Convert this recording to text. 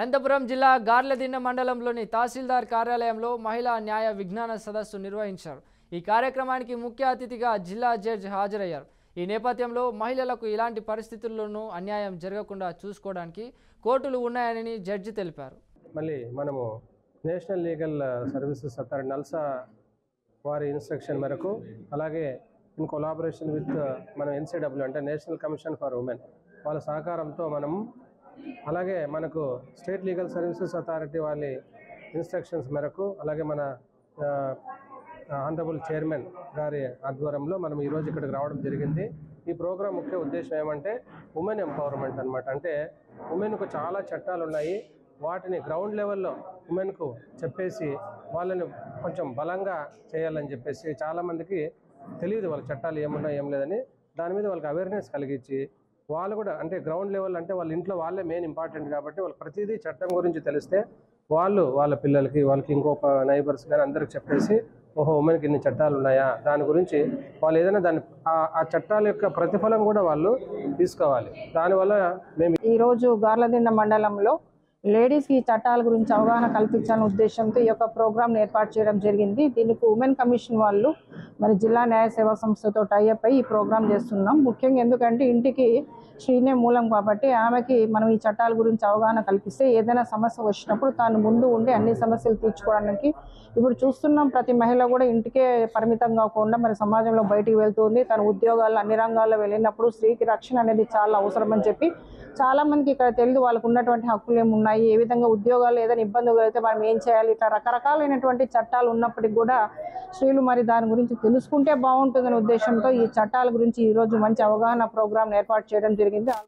అనంతపురం జిల్లా గార్లదిన్న మండలంలోని తహసీల్దార్ కార్యాలయంలో మహిళా న్యాయ విజ్ఞాన సదస్సు నిర్వహించారు. ఈ కార్యక్రమానికి ముఖ్య అతిథిగా జిల్లా జడ్జి హాజరయ్యారు. ఈ నేపథ్యంలో మహిళలకు ఇలాంటి పరిస్థితుల్లోనూ అన్యాయం జరగకుండా చూసుకోవడానికి కోర్టులు ఉన్నాయని జడ్జి తెలిపారు. మళ్ళీ మనము national legal services authority NALSA వారి ఇన్స్ట్రక్షన్ మేరకు అలాగే ఇన్ కొలాబరేషన్ విత్ మన ఎన్సీడబ్ల్యూ అంటే నేషనల్ కమిషన్ ఫర్ ఉమెన్ వాళ్ళ సహకారంతో మనం అలాగే మనకు స్టేట్ లీగల్ సర్వీసెస్ అథారిటీ వాళ్ళ ఇన్స్ట్రక్షన్స్ మేరకు అలాగే మన ఆనరబుల్ చైర్మన్ గారి ఆధ్వర్యంలో మనం ఈరోజు ఇక్కడికి రావడం జరిగింది. ఈ ప్రోగ్రాం ముఖ్య ఉద్దేశం ఏమంటే ఉమెన్ ఎంపవర్మెంట్ అనమాట. అంటే ఉమెన్కు చాలా చట్టాలు ఉన్నాయి, వాటిని గ్రౌండ్ లెవెల్లో ఉమెన్కు చెప్పేసి వాళ్ళని కొంచెం బలంగా చేయాలని చెప్పేసి చాలామందికి తెలియదు వాళ్ళ చట్టాలు ఏమున్నా ఏం లేదని. దాని మీద వాళ్ళకి అవేర్నెస్ కలిగించి వాళ్ళు కూడా అంటే గ్రౌండ్ లెవెల్ అంటే వాళ్ళ ఇంట్లో వాళ్ళే మెయిన్ ఇంపార్టెంట్ కాబట్టి వాళ్ళు ప్రతిదీ చట్టం గురించి తెలిస్తే వాళ్ళు వాళ్ళ పిల్లలకి వాళ్ళకి ఇంకొక నైబర్స్ కానీ అందరికి చెప్పేసి ఓహో ఉమెన్కి ఇన్ని చట్టాలు ఉన్నాయా దాని గురించి వాళ్ళు ఏదైనా దాన్ని ఆ చట్టాల యొక్క ప్రతిఫలం కూడా వాళ్ళు తీసుకోవాలి. దానివల్ల మేము ఈరోజు గార్లదిన్న మండలంలో లేడీస్కి చట్టాల గురించి అవగాహన కల్పించాలనే ఉద్దేశంతో ఈ యొక్క ప్రోగ్రామ్ని ఏర్పాటు చేయడం జరిగింది. దీనికి ఉమెన్ కమిషన్ వాళ్ళు మరి జిల్లా న్యాయ సేవా సంస్థతో టైఅప్ అయ్యి ఈ ప్రోగ్రామ్ చేస్తున్నాం. ముఖ్యంగా ఎందుకంటే ఇంటికి స్త్రీనే మూలం కాబట్టి ఆమెకి మనం ఈ చట్టాల గురించి అవగాహన కల్పిస్తే ఏదైనా సమస్య వచ్చినప్పుడు తాను ముందు ఉండి అన్ని సమస్యలు తీర్చుకోవడానికి ఇప్పుడు చూస్తున్నాం. ప్రతి మహిళ కూడా ఇంటికే పరిమితం కాకుండా మరి సమాజంలో బయటికి వెళ్తుంది. తన ఉద్యోగాలు అన్ని రంగాల్లో వెళ్ళినప్పుడు స్త్రీకి రక్షణ అనేది చాలా అవసరం అని చెప్పి చాలా మందికి ఇక్కడ తెలియదు వాళ్ళకు ఉన్నటువంటి హక్కులు ఏమున్నాయి, ఏ విధంగా ఉద్యోగాలు ఏదైనా ఇబ్బందులు అయితే మనం ఏం చేయాలి, ఇట్లా రకరకాలైనటువంటి చట్టాలు ఉన్నప్పటికీ కూడా స్త్రీలు మరి దాని గురించి తెలుసుకుంటే బాగుంటుందనే ఉద్దేశంతో ఈ చట్టాల గురించి ఈరోజు మంచి అవగాహన ప్రోగ్రాం ఏర్పాటు చేయడం జరిగింది.